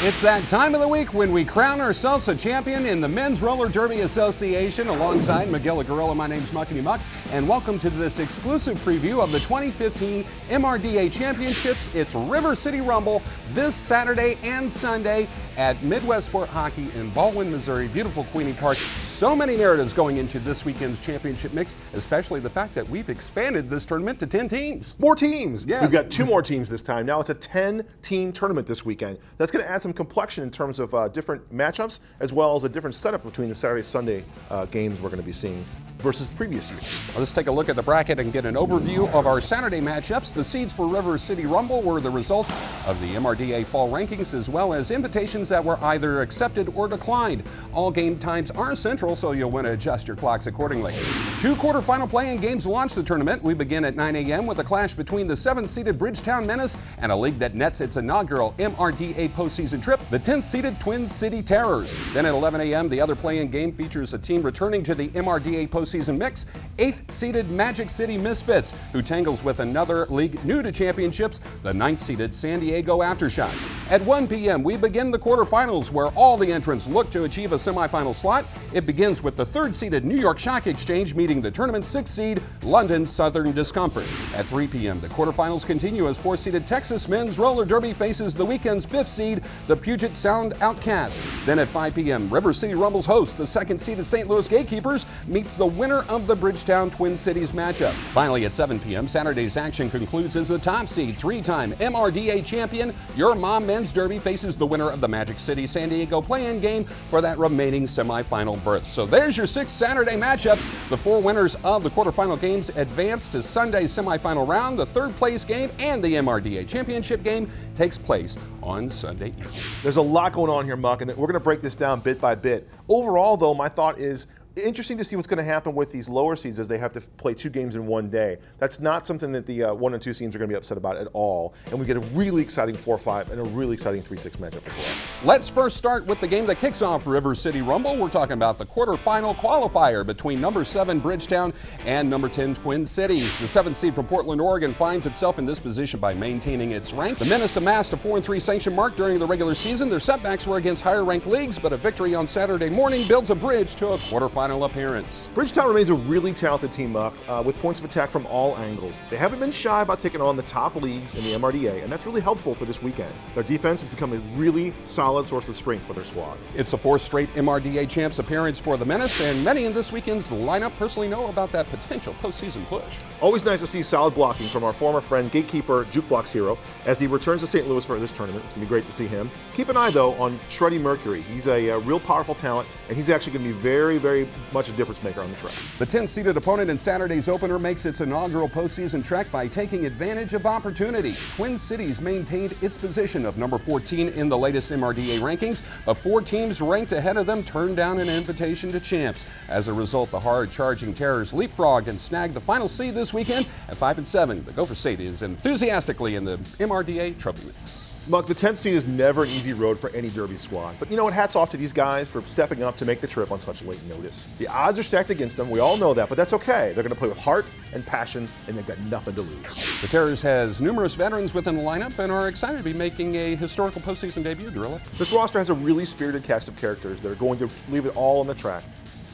It's that time of the week when we crown ourselves a champion in the Men's Roller Derby Association. Alongside Miguel Gorilla, my name's Muckety Muck, and welcome to this exclusive preview of the 2015 MRDA Championships. It's River City Rumble this Saturday and Sunday at Midwest Sport Hockey in Baldwin, Missouri. Beautiful Queenie Park. So many narratives going into this weekend's championship mix, especially the fact that we've expanded this tournament to 10 teams. More teams. Yes. We've got 2 more teams this time. Now it's a 10-team tournament this weekend. That's going to add some complexion in terms of different matchups, as well as a different setup between the Saturday-Sunday games we're going to be seeing versus previous years. Let's take a look at the bracket and get an overview of our Saturday matchups. The seeds for River City Rumble were the result of the MRDA fall rankings, as well as invitations that were either accepted or declined. All game times are central, so you'll want to adjust your clocks accordingly. 2 quarterfinal play-in games launch the tournament. We begin at 9 a.m. with a clash between the 7th-seeded Bridgetown Menace and a league that nets its inaugural MRDA postseason trip, the 10th-seeded Twin City Terrors. Then at 11 a.m., the other play-in game features a team returning to the MRDA postseason mix, 8th-seeded Magic City Misfits, who tangles with another league new to championships, the 9th-seeded San Diego Aftershocks. At 1 p.m., we begin the quarterfinals, where all the entrants look to achieve a semifinal slot. It begins with the 3rd-seeded New York Shock Exchange meeting the tournament's 6th seed, London Southern Discomfort. At 3 p.m., the quarterfinals continue as 4th-seeded Texas Men's Roller Derby faces the weekend's 5th seed, the Puget Sound Outcast. Then at 5 p.m., River City Rumble's host, the 2nd-seeded St. Louis Gatekeepers, meets the winner of the Bridgetown Twin Cities matchup. Finally, at 7 p.m., Saturday's action concludes as the top seed, 3-time MRDA champion, Your Mom Men's Derby, faces the winner of the Magic City San Diego play-in game for that remaining semifinal berth. So there's your 6 Saturday matchups. The 4 winners of the quarterfinal games advance to Sunday's semifinal round. The 3rd place game and the MRDA championship game takes place on Sunday evening. There's a lot going on here, Muck, and we're going to break this down bit by bit. Overall, though, my thought is interesting to see what's going to happen with these lower seeds as they have to play 2 games in one day. That's not something that the 1 and 2 seeds are going to be upset about at all. And we get a really exciting 4-5 and a really exciting 3-6 matchup as well. Let's first start with the game that kicks off River City Rumble. We're talking about the quarterfinal qualifier between number 7 Bridgetown and number 10 Twin Cities. The 7th seed from Portland, Oregon finds itself in this position by maintaining its rank. The Menace amassed a 4-3 sanction mark during the regular season. Their setbacks were against higher ranked leagues, but a victory on Saturday morning builds a bridge to a quarterfinal appearance. Bridgetown remains a really talented team, Muck, with points of attack from all angles. They haven't been shy about taking on the top leagues in the MRDA, and that's really helpful for this weekend. Their defense has become a really solid source of strength for their squad. It's the 4th straight MRDA champs appearance for the Menace, and many in this weekend's lineup personally know about that potential postseason push. Always nice to see solid blocking from our former friend, Gatekeeper Jukebox Hero, as he returns to St. Louis for this tournament. It's going to be great to see him. Keep an eye, though, on Shreddy Mercury. He's a real powerful talent, and he's actually going to be very, very much a difference maker on the track. The 10th-seeded opponent in Saturday's opener makes its inaugural postseason trek by taking advantage of opportunity. Twin Cities maintained its position of number 14 in the latest MRDA rankings, but 4 teams ranked ahead of them turned down an invitation to champs. As a result, the hard-charging Terrors leapfrogged and snagged the final seed this weekend. At 5 and 7, the Gopher State is enthusiastically in the MRDA trophy mix. Muck, the 10th seed is never an easy road for any Derby squad. But you know what? Hats off to these guys for stepping up to make the trip on such late notice. The odds are stacked against them. We all know that, but that's okay. They're going to play with heart and passion, and they've got nothing to lose. The Terrors has numerous veterans within the lineup and are excited to be making a historical postseason debut, Gorilla. This roster has a really spirited cast of characters that are going to leave it all on the track.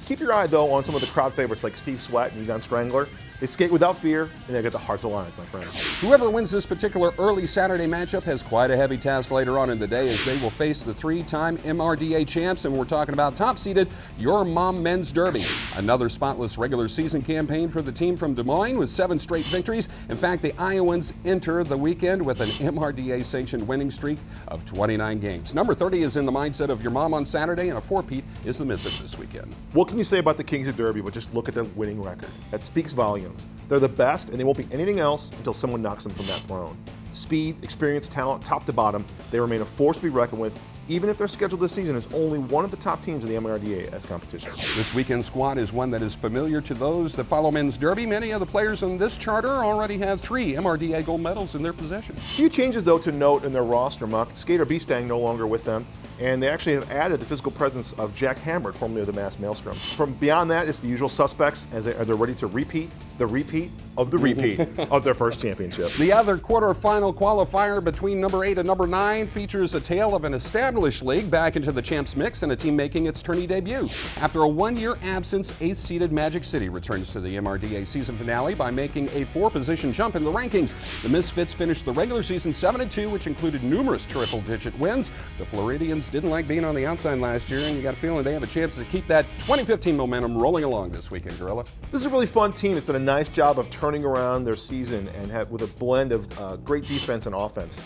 Keep your eye, though, on some of the crowd favorites like Steve Sweat and Egon Strangler. They skate without fear, and they get the hearts of lions, my friend. Whoever wins this particular early Saturday matchup has quite a heavy task later on in the day, as they will face the 3-time MRDA champs, and we're talking about top-seeded Your Mom Men's Derby. Another spotless regular season campaign for the team from Des Moines with 7 straight victories. In fact, the Iowans enter the weekend with an MRDA-sanctioned winning streak of 29 games. Number 30 is in the mindset of Your Mom on Saturday, and a 4-peat is the Misfits this weekend. What can you say about the Kings of Derby, but just look at their winning record? That speaks volumes. They're the best, and they won't be anything else until someone knocks them from that throne. Speed, experience, talent, top to bottom, they remain a force to be reckoned with, even if their schedule this season is only one of the top teams in the MRDA as competition. This weekend's squad is one that is familiar to those that follow men's derby. Many of the players in this charter already have 3 MRDA gold medals in their possession. Few changes, though, to note in their roster, Muck. Skater B-Stang no longer with them, and they actually have added the physical presence of Jack Hammert, formerly of the Mass Maelstrom. From beyond that, it's the usual suspects as they're ready to repeat. the repeat of the repeat of their first championship. The other quarterfinal qualifier between number 8 and number 9 features a tale of an established league back into the champs mix and a team making its tourney debut. After a one-year absence, 8th-seeded Magic City returns to the MRDA season finale by making a 4-position jump in the rankings. The Misfits finished the regular season 7-2, which included numerous triple-digit wins. The Floridians didn't like being on the outside last year, and you got a feeling they have a chance to keep that 2015 momentum rolling along this weekend, Gorilla. This is a really fun team. It's done a nice job of turning around their season and with a blend of great defense and offense.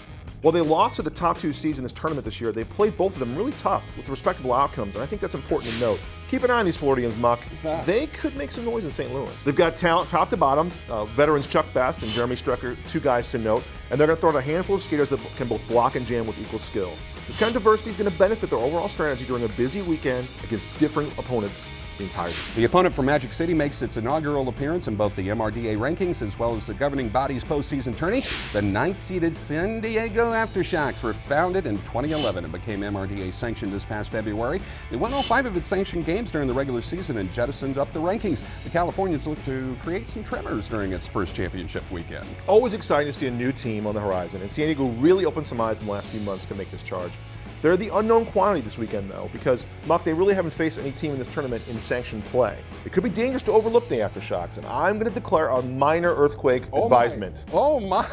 While they lost to the top 2 seeds in this tournament this year, they played both of them really tough with respectable outcomes, and I think that's important to note. Keep an eye on these Floridians, Muck. They could make some noise in St. Louis. They've got talent top to bottom. Veterans Chuck Best and Jeremy Strecker, 2 guys to note, and they're going to throw out a handful of skaters that can both block and jam with equal skill. This kind of diversity is going to benefit their overall strategy during a busy weekend against different opponents the entire time. The opponent from Magic City makes its inaugural appearance in both the MRDA rankings as well as the governing body's postseason tourney. The 9th-seeded San Diego Aftershocks were founded in 2011 and became MRDA sanctioned this past February. They won all 5 of its sanctioned games during the regular season and jettisoned up the rankings. The Californians look to create some tremors during its first championship weekend. Always exciting to see a new team on the horizon, and San Diego really opened some eyes in the last few months to make this charge. They're the unknown quantity this weekend, though, because, Muck, they really haven't faced any team in this tournament in sanctioned play. It could be dangerous to overlook the Aftershocks, and I'm going to declare a minor earthquake advisement. Oh my!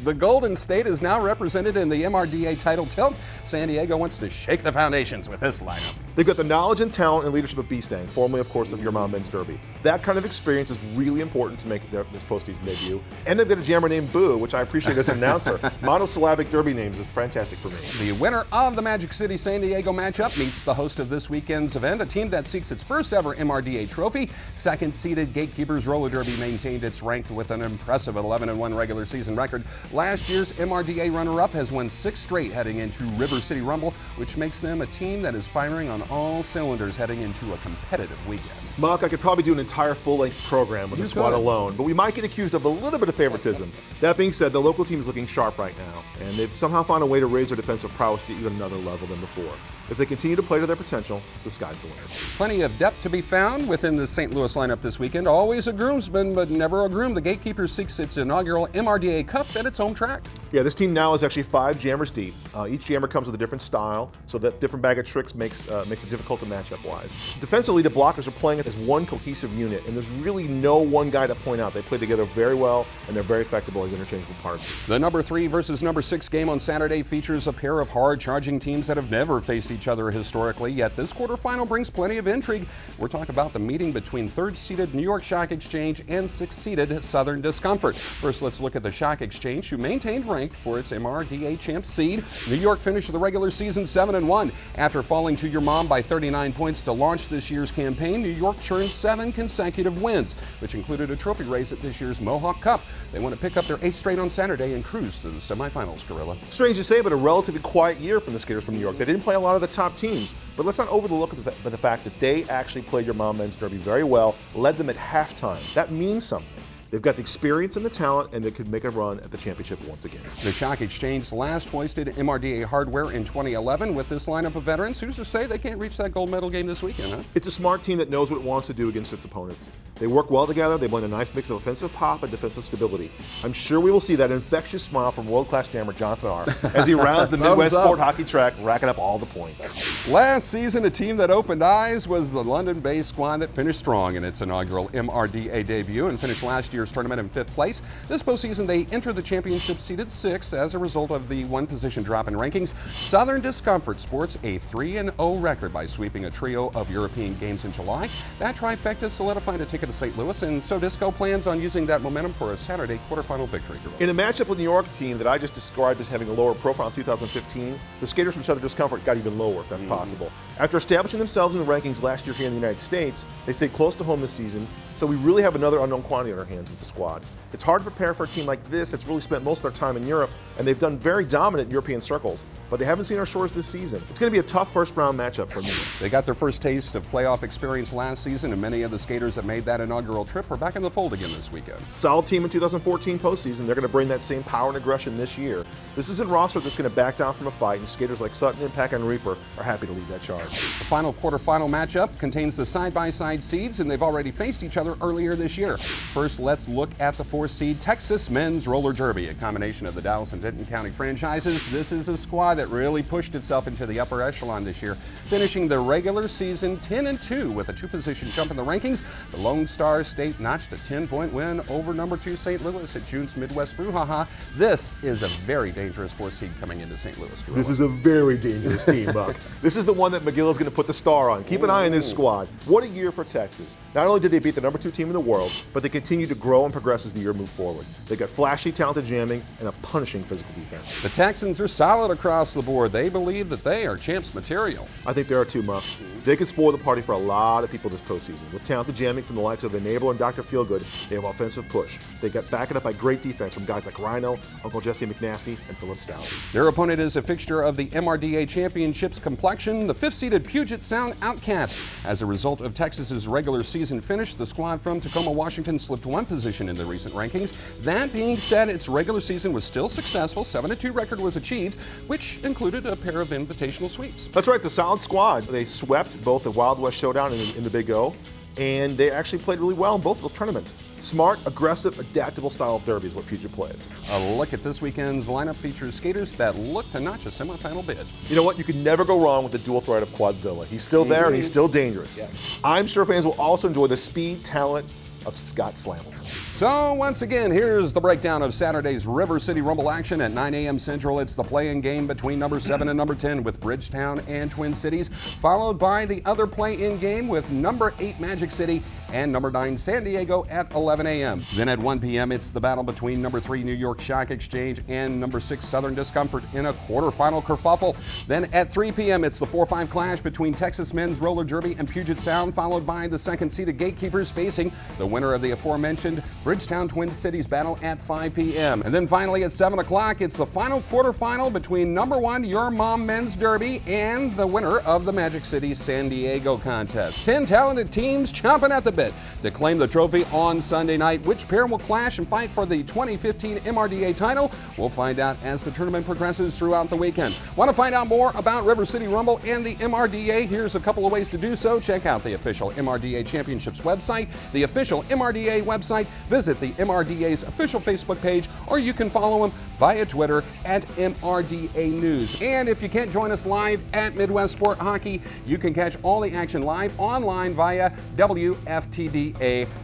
The Golden State is now represented in the MRDA title tilt. San Diego wants to shake the foundations with this lineup. They've got the knowledge and talent and leadership of B-Stang, formerly, of course, of your mom men's derby. That kind of experience is really important to make this postseason debut. And they've got a jammer named Boo, which I appreciate as an announcer. Monosyllabic derby names is fantastic for me. The winner of the Magic City San Diego matchup meets the host of this weekend's event, a team that seeks its first ever MRDA trophy. Second-seeded Gatekeepers Roller Derby maintained its rank with an impressive 11-1 regular season record. Last year's MRDA runner-up has won 6 straight heading into River City Rumble, which makes them a team that is firing on all cylinders heading into a competitive weekend. Mark, I could probably do an entire full-length program with the squad alone, but we might get accused of a little bit of favoritism. That being said, the local team is looking sharp right now, and they've somehow found a way to raise their defensive prowess to even another level than before. If they continue to play to their potential, the sky's the limit. Plenty of depth to be found within the St. Louis lineup this weekend. Always a groomsman, but never a groom. The Gatekeepers seeks its inaugural MRDA Cup at its home track. Yeah, this team now is actually 5 jammers deep. Each jammer comes with a different style, so that different bag of tricks makes it difficult to match up wise. Defensively, the blockers are playing as one cohesive unit, and there's really no one guy to point out. They play together very well, and they're very effective as interchangeable parts. The number 3 versus number 6 game on Saturday features a pair of hard-charging teams that have never faced each other historically, yet this quarterfinal brings plenty of intrigue. We're talking about the meeting between 3rd-seeded New York Shock Exchange and 6th-seeded Southern Discomfort. First, let's look at the Shock Exchange, who maintained rank for its MRDA champ seed. New York finished the regular season 7-1. After falling to your mom by 39 points to launch this year's campaign, New York churned 7 consecutive wins, which included a trophy race at this year's Mohawk Cup. They want to pick up their 8th straight on Saturday and cruise to the semifinals, Gorilla. Strange to say, but a relatively quiet year from the skaters from New York. They didn't play a lot of the top teams, but let's not overlook the fact that they actually played your mom men's derby very well, led them at halftime. That means something. They've got the experience and the talent, and they could make a run at the championship once again. The Shock Exchange last hoisted MRDA hardware in 2011 with this lineup of veterans. Who's to say they can't reach that gold medal game this weekend, huh? It's a smart team that knows what it wants to do against its opponents. They work well together. They blend a nice mix of offensive pop and defensive stability. I'm sure we will see that infectious smile from world-class jammer Jonathan R. as he rounds the Midwest Sport Hockey track, racking up all the points. Last season, a team that opened eyes was the London-based squad that finished strong in its inaugural MRDA debut and finished last year's tournament in 5th place. This postseason, they entered the championship seeded 6th as a result of the 1-position drop in rankings. Southern Discomfort sports a 3-0 record by sweeping a trio of European games in July. That trifecta solidified a ticket to St. Louis, and so Disco plans on using that momentum for a Saturday quarterfinal victory. In a matchup with New York team that I just described as having a lower profile in 2015, the skaters from Southern Discomfort got even lower, if that's possible. After establishing themselves in the rankings last year here in the United States, they stayed close to home this season, so we really have another unknown quantity on our hands with the squad. It's hard to prepare for a team like this that's really spent most of their time in Europe, and they've done very dominant European circles, but they haven't seen our shores this season. It's going to be a tough first-round matchup for them. They got their first taste of playoff experience last season, and many of the skaters that made that inaugural trip are back in the fold again this weekend. Solid team in 2014 postseason. They're going to bring that same power and aggression this year. This isn't a roster that's going to back down from a fight, and skaters like Sutton and Pack and Reaper are happy to lead that charge. The final quarterfinal matchup contains the side-by-side seeds, and they've already faced each other earlier this year. First led let's look at the 4-seed Texas Men's Roller Derby, a combination of the Dallas and Denton County franchises. This is a squad that really pushed itself into the upper echelon this year, finishing the regular season 10-2 with a 2-position jump in the rankings. The Lone Star State notched a 10-point win over number 2 St. Louis at June's Midwest Brouhaha. This is a very dangerous 4-seed coming into St. Louis. Gorilla. This is a very dangerous team, Buck. This is the one that McGill is going to put the star on. Keep an eye on this squad. What a year for Texas. Not only did they beat the number 2 team in the world, but they continue to grow and progress as the year moves forward. They got flashy, talented jamming and a punishing physical defense. The Texans are solid across the board. They believe that they are champs material. I think there are 2, Muck. They can spoil the party for a lot of people this postseason. With talented jamming from the likes of Enabler and Dr. Feelgood, they have offensive push. They got backed up by great defense from guys like Rhino, Uncle Jesse McNasty, and Philip Stout. Their opponent is a fixture of the MRDA Championship's complexion, the 5th-seeded Puget Sound Outcast. As a result of Texas's regular season finish, the squad from Tacoma, Washington slipped 1 position in the recent rankings. That being said, its regular season was still successful. 7-2 record was achieved, which included a pair of invitational sweeps. That's right, it's a solid squad. They swept both the Wild West Showdown and in the Big O, and they actually played really well in both of those tournaments. Smart, aggressive, adaptable style of derby is what Puget plays. A look at this weekend's lineup features skaters that look to notch a semifinal bid. You know what? You can never go wrong with the dual threat of Quadzilla. He's still there and he's still dangerous. Yeah. I'm sure fans will also enjoy the speed, talent of Scott Slamilton. So once again, here's the breakdown of Saturday's River City Rumble action at 9 a.m. Central. It's the play-in game between number 7 and number 10 with Bridgetown and Twin Cities, followed by the other play-in game with number 8 Magic City and number 9 San Diego at 11 a.m. Then at 1 p.m. it's the battle between number 3 New York Shock Exchange and number 6 Southern Discomfort in a quarterfinal kerfuffle. Then at 3 p.m. it's the 4-5 clash between Texas Men's Roller Derby and Puget Sound, followed by the second-seeded Gatekeepers facing the winner of the aforementioned Bridgetown Twin Cities battle at 5 p.m. And then finally at 7 o'clock, it's the final quarterfinal between number 1 Your Mom Men's Derby and the winner of the Magic City San Diego contest. 10 talented teams chomping at the bit to claim the trophy on Sunday night. Which pair will clash and fight for the 2015 MRDA title? We'll find out as the tournament progresses throughout the weekend. Want to find out more about River City Rumble and the MRDA? Here's a couple of ways to do so. Check out the official MRDA Championships website, the official MRDA website, visit the MRDA's official Facebook page, or you can follow them via Twitter at MRDA News. And if you can't join us live at Midwest Sport Hockey, you can catch all the action live online via WFTDA.TV.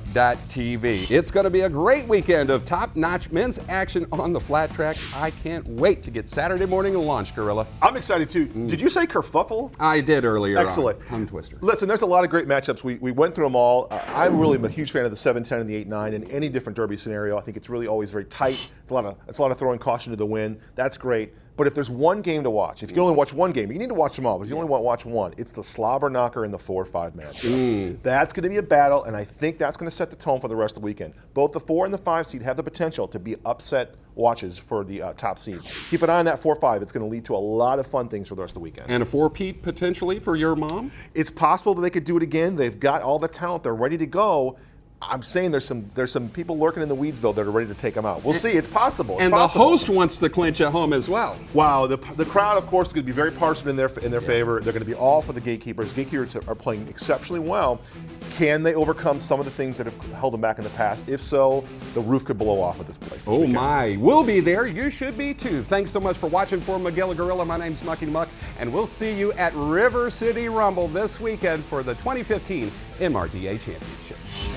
It's going to be a great weekend of top-notch men's action on the flat track. I can't wait to get Saturday morning launch, Gorilla. I'm excited too. Did you say kerfuffle? I did earlier. Excellent. Tongue twister. Listen, there's a lot of great matchups. We went through them all. I really am a huge fan of the 7-10 and the 8-9 in any different derby scenario. I think it's really always very tight. It's a lot of throwing caution to the wind. That's great. But if there's one game to watch, if you can only watch one game, you need to watch them all, but if you only want to watch one, it's the slobber knocker in the 4-5 match. That's going to be a battle, and I think that's going to set the tone for the rest of the weekend. Both the 4 and the 5 seed have the potential to be upset watches for the top seeds. Keep an eye on that 4-5. It's going to lead to a lot of fun things for the rest of the weekend. And a 4-peat potentially for your mom? It's possible that they could do it again. They've got all the talent. They're ready to go. I'm saying there's some people lurking in the weeds, though, that are ready to take them out. We'll see. It's possible. And the host wants to clinch at home as well. Wow. The crowd, of course, is going to be very partisan in their favor. They're going to be all for the Gatekeepers. Gatekeepers are playing exceptionally well. Can they overcome some of the things that have held them back in the past? If so, the roof could blow off at this place. Oh my. We'll be there. You should be too. Thanks so much for watching. For Miguel Gorilla, my name's Mucky Muck, and we'll see you at River City Rumble this weekend for the 2015 MRDA Championships.